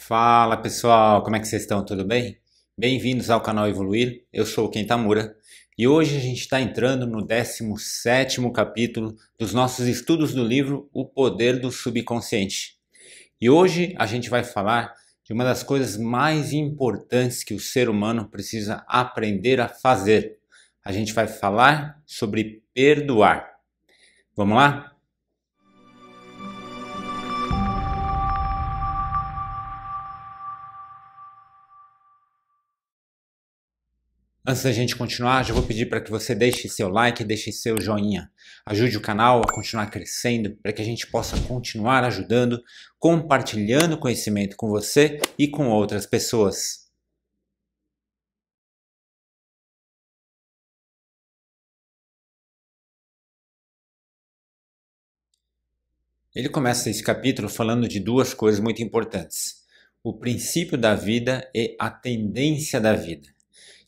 Fala pessoal, como é que vocês estão? Tudo bem? Bem-vindos ao canal Evoluir, eu sou o Ken Tamura e hoje a gente está entrando no 17º capítulo dos nossos estudos do livro O Poder do Subconsciente. E hoje a gente vai falar de uma das coisas mais importantes que o ser humano precisa aprender a fazer. A gente vai falar sobre perdoar. Vamos lá? Antes da gente continuar, já vou pedir para que você deixe seu like, deixe seu joinha. Ajude o canal a continuar crescendo, para que a gente possa continuar ajudando, compartilhando conhecimento com você e com outras pessoas. Ele começa esse capítulo falando de duas coisas muito importantes: o princípio da vida e a tendência da vida.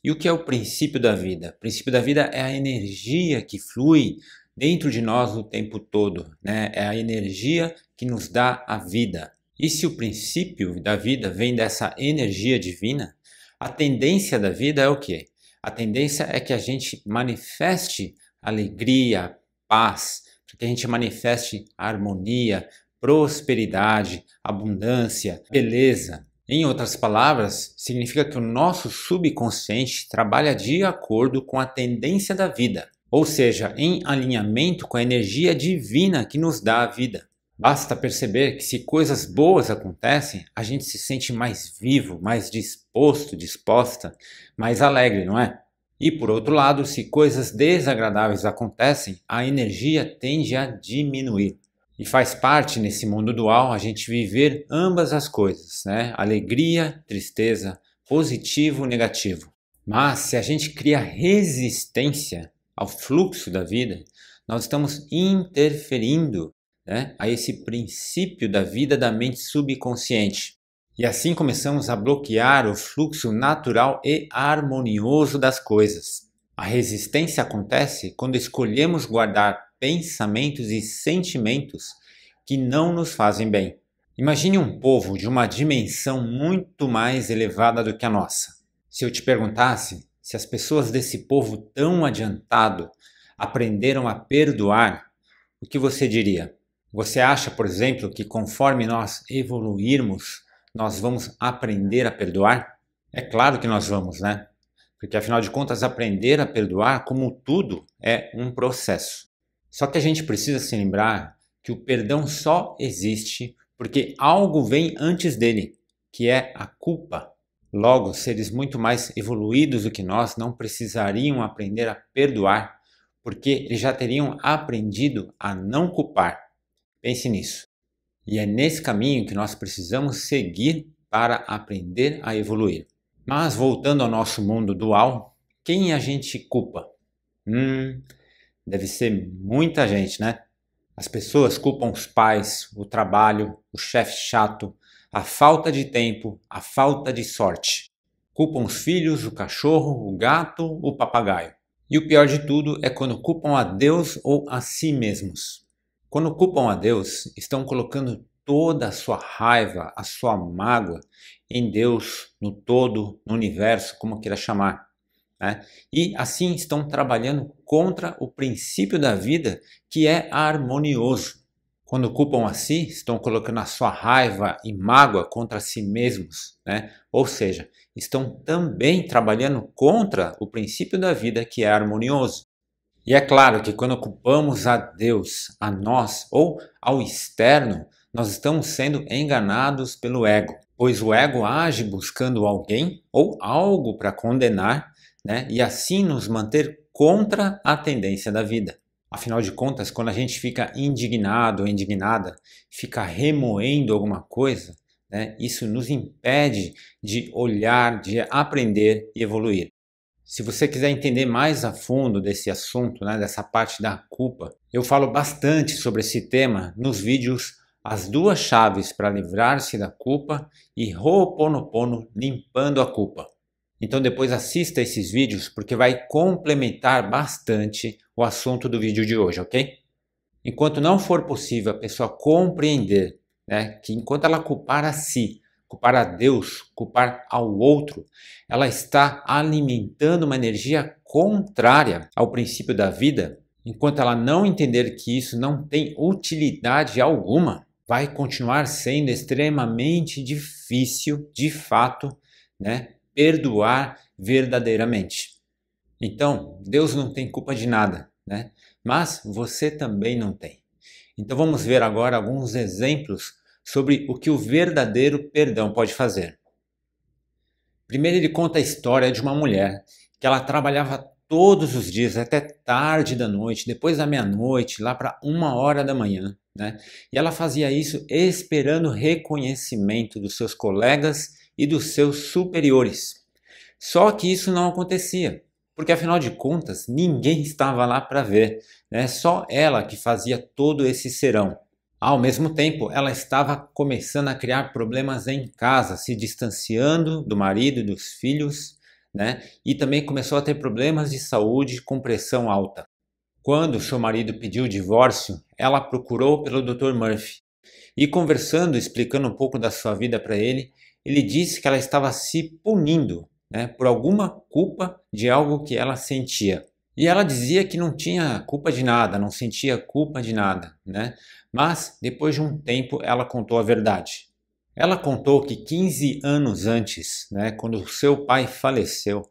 E o que é o princípio da vida? O princípio da vida é a energia que flui dentro de nós o tempo todo, né? É a energia que nos dá a vida. E se o princípio da vida vem dessa energia divina, a tendência da vida é o quê? A tendência é que a gente manifeste alegria, paz, que a gente manifeste harmonia, prosperidade, abundância, beleza. Em outras palavras, significa que o nosso subconsciente trabalha de acordo com a tendência da vida, ou seja, em alinhamento com a energia divina que nos dá a vida. Basta perceber que se coisas boas acontecem, a gente se sente mais vivo, mais disposto, disposta, mais alegre, não é? E por outro lado, se coisas desagradáveis acontecem, a energia tende a diminuir. E faz parte nesse mundo dual a gente viver ambas as coisas, né? Alegria, tristeza, positivo, negativo. Mas se a gente cria resistência ao fluxo da vida, nós estamos interferindo, né, a esse princípio da vida da mente subconsciente. E assim começamos a bloquear o fluxo natural e harmonioso das coisas. A resistência acontece quando escolhemos guardar pensamentos e sentimentos que não nos fazem bem. Imagine um povo de uma dimensão muito mais elevada do que a nossa. Se eu te perguntasse se as pessoas desse povo tão adiantado aprenderam a perdoar, o que você diria? Você acha, por exemplo, que conforme nós evoluirmos, nós vamos aprender a perdoar? É claro que nós vamos, né? Porque afinal de contas, aprender a perdoar, como tudo, é um processo. Só que a gente precisa se lembrar que o perdão só existe porque algo vem antes dele, que é a culpa. Logo, seres muito mais evoluídos do que nós não precisariam aprender a perdoar, porque eles já teriam aprendido a não culpar. Pense nisso. E é nesse caminho que nós precisamos seguir para aprender a evoluir. Mas voltando ao nosso mundo dual, quem a gente culpa? Deve ser muita gente, né? As pessoas culpam os pais, o trabalho, o chefe chato, a falta de tempo, a falta de sorte. Culpam os filhos, o cachorro, o gato, o papagaio. E o pior de tudo é quando culpam a Deus ou a si mesmos. Quando culpam a Deus, estão colocando toda a sua raiva, a sua mágoa em Deus, no todo, no universo, como queira chamar, né? E assim estão trabalhando contra o princípio da vida, que é harmonioso. Quando culpam a si, estão colocando a sua raiva e mágoa contra si mesmos, né? Ou seja, estão também trabalhando contra o princípio da vida, que é harmonioso. E é claro que quando culpamos a Deus, a nós ou ao externo, nós estamos sendo enganados pelo ego, pois o ego age buscando alguém ou algo para condenar, né, e assim nos manter contra a tendência da vida. Afinal de contas, quando a gente fica indignado ou indignada, fica remoendo alguma coisa, né, isso nos impede de olhar, de aprender e evoluir. Se você quiser entender mais a fundo desse assunto, né, dessa parte da culpa, eu falo bastante sobre esse tema nos vídeos As Duas Chaves para Livrar-se da Culpa e Ho'oponopono Limpando a Culpa. Então depois assista esses vídeos porque vai complementar bastante o assunto do vídeo de hoje, ok? Enquanto não for possível a pessoa compreender, né, que enquanto ela culpar a si, culpar a Deus, culpar ao outro, ela está alimentando uma energia contrária ao princípio da vida. Enquanto ela não entender que isso não tem utilidade alguma, vai continuar sendo extremamente difícil, de fato, perdoar verdadeiramente. Então, Deus não tem culpa de nada, mas você também não tem. Então vamos ver agora alguns exemplos sobre o que o verdadeiro perdão pode fazer. Primeiro ele conta a história de uma mulher que ela trabalhava todos os dias até tarde da noite, depois da meia-noite, lá para 1h da manhã, E ela fazia isso esperando reconhecimento dos seus colegas e dos seus superiores. Só que isso não acontecia, porque afinal de contas ninguém estava lá para ver, Só ela que fazia todo esse serão. Ao mesmo tempo, ela estava começando a criar problemas em casa, se distanciando do marido e dos filhos, E também começou a ter problemas de saúde com pressão alta. Quando seu marido pediu o divórcio, ela procurou pelo Dr. Murphy. E conversando, explicando um pouco da sua vida para ele, ele disse que ela estava se punindo, por alguma culpa de algo que ela sentia. E ela dizia que não tinha culpa de nada, não sentia culpa de nada, Mas, depois de um tempo, ela contou a verdade. Ela contou que 15 anos antes, quando seu pai faleceu,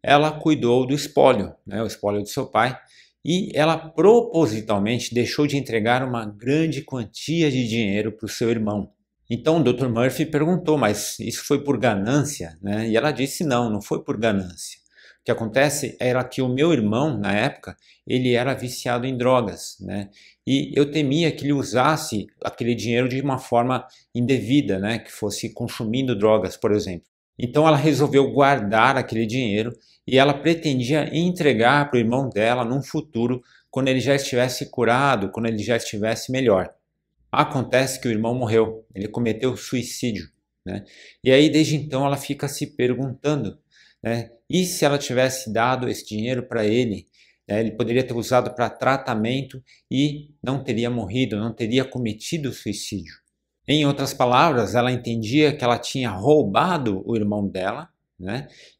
ela cuidou do espólio, o espólio do seu pai, e ela propositalmente deixou de entregar uma grande quantia de dinheiro para o seu irmão. Então o Dr. Murphy perguntou, mas isso foi por ganância? E ela disse, não foi por ganância. O que acontece era que o meu irmão, na época, ele era viciado em drogas, E eu temia que ele usasse aquele dinheiro de uma forma indevida, que fosse consumindo drogas, por exemplo. Então ela resolveu guardar aquele dinheiro e ela pretendia entregar para o irmão dela num futuro, quando ele já estivesse curado, quando ele já estivesse melhor. Acontece que o irmão morreu, ele cometeu suicídio, E aí desde então ela fica se perguntando, e se ela tivesse dado esse dinheiro para ele, ele poderia ter usado para tratamento e não teria morrido, não teria cometido suicídio. Em outras palavras, ela entendia que ela tinha roubado o irmão dela,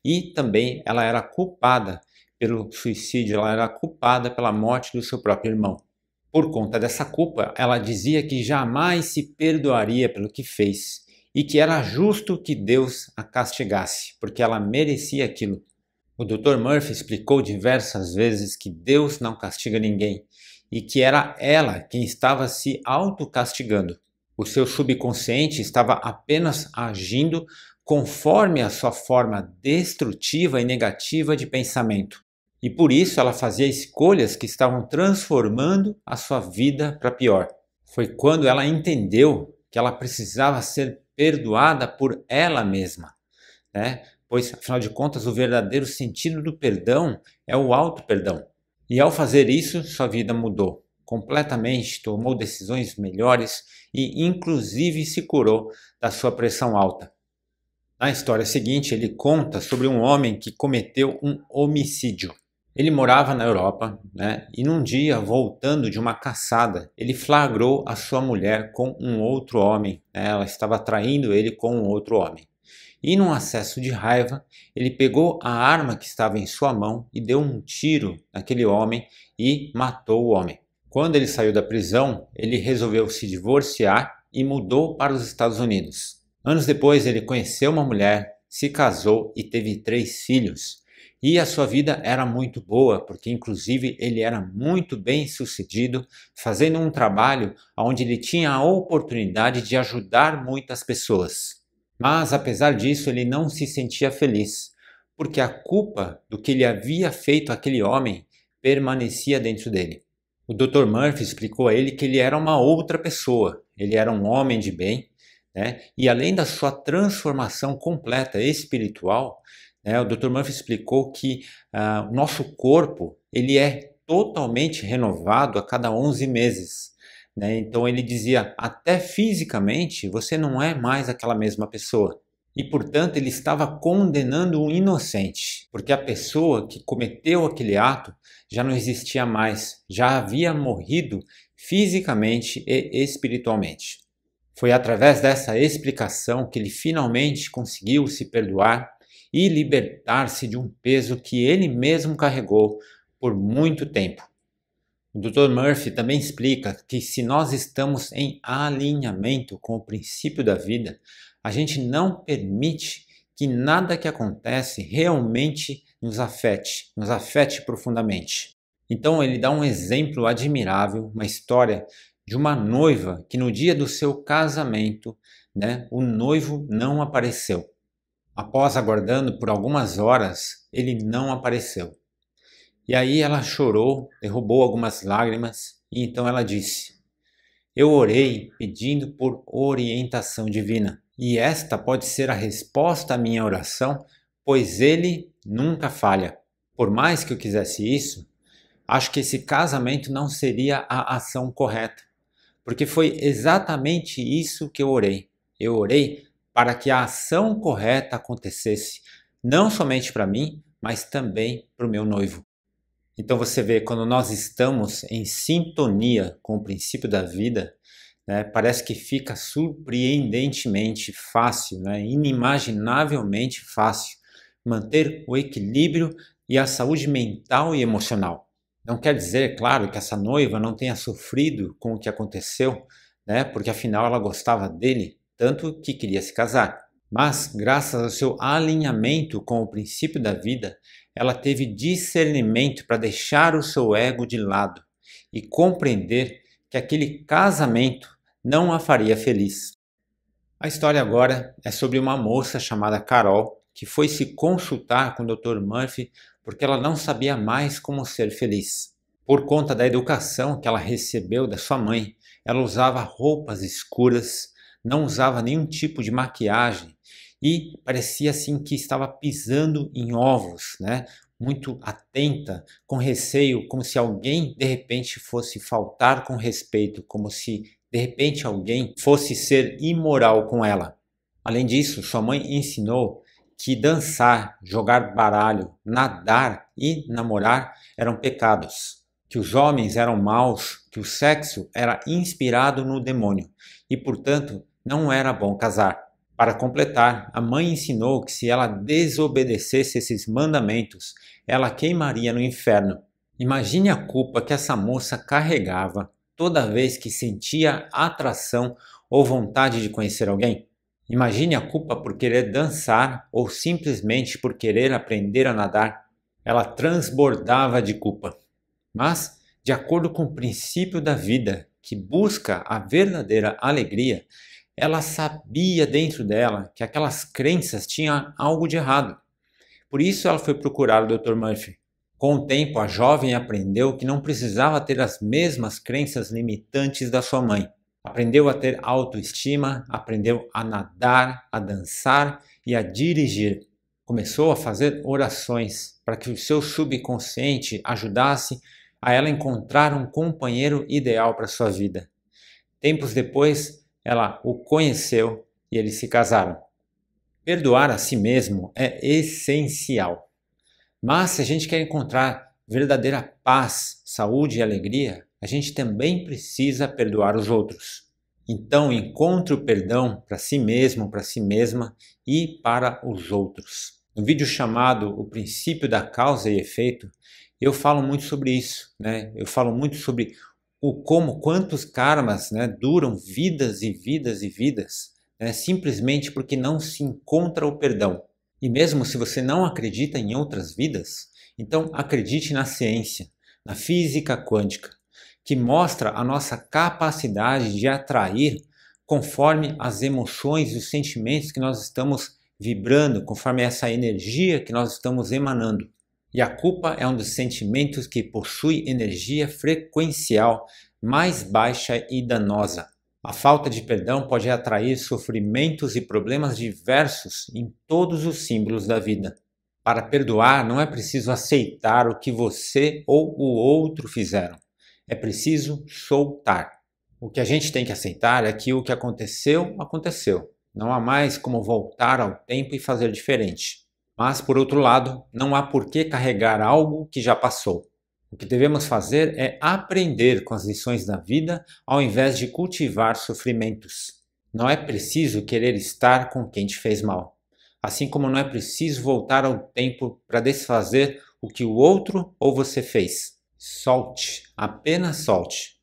E também ela era culpada pelo suicídio, ela era culpada pela morte do seu próprio irmão. Por conta dessa culpa, ela dizia que jamais se perdoaria pelo que fez e que era justo que Deus a castigasse, porque ela merecia aquilo. O Dr. Murphy explicou diversas vezes que Deus não castiga ninguém e que era ela quem estava se autocastigando. O seu subconsciente estava apenas agindo conforme a sua forma destrutiva e negativa de pensamento. E por isso ela fazia escolhas que estavam transformando a sua vida para pior. Foi quando ela entendeu que ela precisava ser perdoada por ela mesma, Pois, afinal de contas, o verdadeiro sentido do perdão é o auto-perdão. E ao fazer isso, sua vida mudou completamente, tomou decisões melhores e inclusive se curou da sua pressão alta. Na história seguinte, ele conta sobre um homem que cometeu um homicídio. Ele morava na Europa, E num dia, voltando de uma caçada, ele flagrou a sua mulher com um outro homem, Ela estava traindo ele com um outro homem. E num acesso de raiva, ele pegou a arma que estava em sua mão e deu um tiro naquele homem e matou o homem. Quando ele saiu da prisão, ele resolveu se divorciar e mudou para os Estados Unidos. Anos depois, ele conheceu uma mulher, se casou e teve 3 filhos. E a sua vida era muito boa, porque inclusive ele era muito bem sucedido, fazendo um trabalho onde ele tinha a oportunidade de ajudar muitas pessoas. Mas apesar disso, ele não se sentia feliz, porque a culpa do que ele havia feito àquele homem permanecia dentro dele. O Dr. Murphy explicou a ele que ele era uma outra pessoa, ele era um homem de bem, E além da sua transformação completa espiritual, o Dr. Murphy explicou que o nosso corpo ele é totalmente renovado a cada 11 meses. Então ele dizia, até fisicamente você não é mais aquela mesma pessoa. E portanto ele estava condenando um inocente, porque a pessoa que cometeu aquele ato já não existia mais, já havia morrido fisicamente e espiritualmente. Foi através dessa explicação que ele finalmente conseguiu se perdoar e libertar-se de um peso que ele mesmo carregou por muito tempo. O Dr. Murphy também explica que se nós estamos em alinhamento com o princípio da vida, a gente não permite que nada que acontece realmente nos afete profundamente. Então ele dá um exemplo admirável, uma história de uma noiva que no dia do seu casamento, o noivo não apareceu. Após aguardando por algumas horas, ele não apareceu. E aí ela chorou, derrubou algumas lágrimas e então ela disse: eu orei pedindo por orientação divina e esta pode ser a resposta à minha oração, pois ele nunca falha. Por mais que eu quisesse isso, acho que esse casamento não seria a ação correta, porque foi exatamente isso que eu orei. Eu orei para que a ação correta acontecesse, não somente para mim, mas também para o meu noivo. Então você vê, quando nós estamos em sintonia com o princípio da vida, parece que fica surpreendentemente fácil, inimaginavelmente fácil manter o equilíbrio e a saúde mental e emocional. Não quer dizer, claro, que essa noiva não tenha sofrido com o que aconteceu, porque afinal ela gostava dele, tanto que queria se casar. Mas, graças ao seu alinhamento com o princípio da vida, ela teve discernimento para deixar o seu ego de lado e compreender que aquele casamento não a faria feliz. A história agora é sobre uma moça chamada Carol que foi se consultar com o Dr. Murphy porque ela não sabia mais como ser feliz. Por conta da educação que ela recebeu da sua mãe, ela usava roupas escuras, não usava nenhum tipo de maquiagem e parecia assim que estava pisando em ovos, muito atenta, com receio, como se alguém de repente fosse faltar com respeito, como se de repente alguém fosse ser imoral com ela. Além disso, sua mãe ensinou que dançar, jogar baralho, nadar e namorar eram pecados, que os homens eram maus, que o sexo era inspirado no demônio e, portanto, não era bom casar. Para completar, a mãe ensinou que se ela desobedecesse esses mandamentos, ela queimaria no inferno. Imagine a culpa que essa moça carregava toda vez que sentia atração ou vontade de conhecer alguém. Imagine a culpa por querer dançar ou simplesmente por querer aprender a nadar. Ela transbordava de culpa. Mas, de acordo com o princípio da vida, que busca a verdadeira alegria, ela sabia dentro dela que aquelas crenças tinham algo de errado. Por isso ela foi procurar o Dr. Murphy. Com o tempo, a jovem aprendeu que não precisava ter as mesmas crenças limitantes da sua mãe. Aprendeu a ter autoestima, aprendeu a nadar, a dançar e a dirigir. Começou a fazer orações para que o seu subconsciente ajudasse a ela encontrar um companheiro ideal para sua vida. Tempos depois, ela o conheceu e eles se casaram. Perdoar a si mesmo é essencial. Mas se a gente quer encontrar verdadeira paz, saúde e alegria, a gente também precisa perdoar os outros. Então encontre o perdão para si mesmo, para si mesma e para os outros. No vídeo chamado O Princípio da Causa e Efeito, eu falo muito sobre isso, Eu falo muito sobre quantos karmas duram vidas e vidas e vidas, simplesmente porque não se encontra o perdão. E mesmo se você não acredita em outras vidas, então acredite na ciência, na física quântica, que mostra a nossa capacidade de atrair conforme as emoções e os sentimentos que nós estamos vibrando, conforme essa energia que nós estamos emanando. E a culpa é um dos sentimentos que possui energia frequencial mais baixa e danosa. A falta de perdão pode atrair sofrimentos e problemas diversos em todos os símbolos da vida. Para perdoar, não é preciso aceitar o que você ou o outro fizeram. É preciso soltar. O que a gente tem que aceitar é que o que aconteceu, aconteceu. Não há mais como voltar ao tempo e fazer diferente. Mas, por outro lado, não há por que carregar algo que já passou. O que devemos fazer é aprender com as lições da vida ao invés de cultivar sofrimentos. Não é preciso querer estar com quem te fez mal, assim como não é preciso voltar ao tempo para desfazer o que o outro ou você fez. Solte, apenas solte.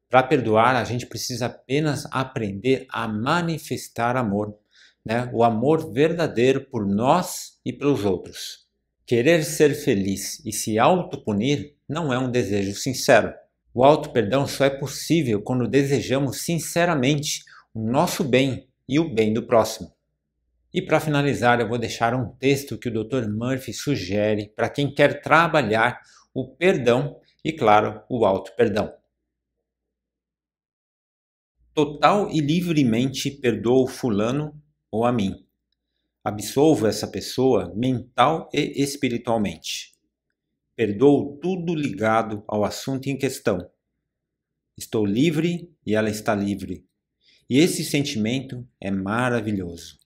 Para perdoar, a gente precisa apenas aprender a manifestar amor, né? O amor verdadeiro por nós e pelos outros. Querer ser feliz e se autopunir não é um desejo sincero. O auto-perdão só é possível quando desejamos sinceramente o nosso bem e o bem do próximo. E para finalizar, eu vou deixar um texto que o Dr. Murphy sugere para quem quer trabalhar o perdão e, claro, o auto-perdão. Total e livremente perdoo fulano ou a mim. Absolvo essa pessoa mental e espiritualmente. Perdoo tudo ligado ao assunto em questão. Estou livre e ela está livre. E esse sentimento é maravilhoso.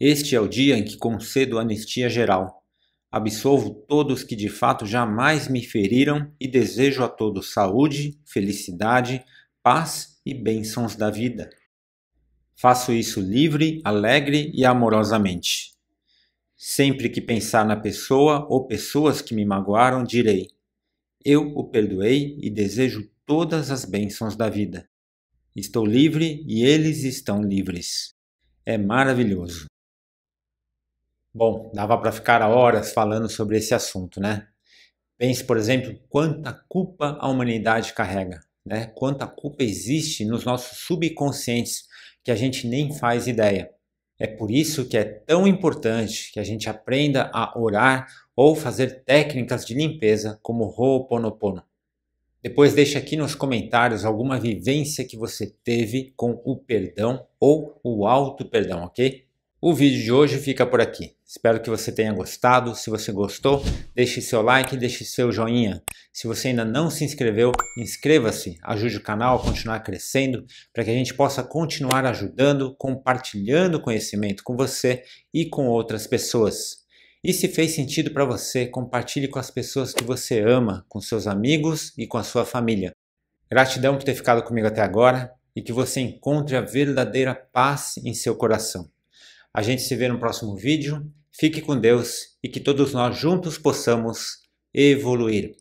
Este é o dia em que concedo anistia geral. Absolvo todos que de fato jamais me feriram e desejo a todos saúde, felicidade, paz e bênçãos da vida. Faço isso livre, alegre e amorosamente. Sempre que pensar na pessoa ou pessoas que me magoaram, direi: eu o perdoei e desejo todas as bênçãos da vida. Estou livre e eles estão livres. É maravilhoso. Bom, dava para ficar horas falando sobre esse assunto, né? Pense, por exemplo, quanta culpa a humanidade carrega, né? Quanta culpa existe nos nossos subconscientes que a gente nem faz ideia. É por isso que é tão importante que a gente aprenda a orar ou fazer técnicas de limpeza como Ho'oponopono. Depois deixe aqui nos comentários alguma vivência que você teve com o perdão ou o auto-perdão, ok? O vídeo de hoje fica por aqui. Espero que você tenha gostado. Se você gostou, deixe seu like e deixe seu joinha. Se você ainda não se inscreveu, inscreva-se. Ajude o canal a continuar crescendo para que a gente possa continuar ajudando, compartilhando conhecimento com você e com outras pessoas. E se fez sentido para você, compartilhe com as pessoas que você ama, com seus amigos e com a sua família. Gratidão por ter ficado comigo até agora e que você encontre a verdadeira paz em seu coração. A gente se vê no próximo vídeo. Fique com Deus e que todos nós juntos possamos evoluir.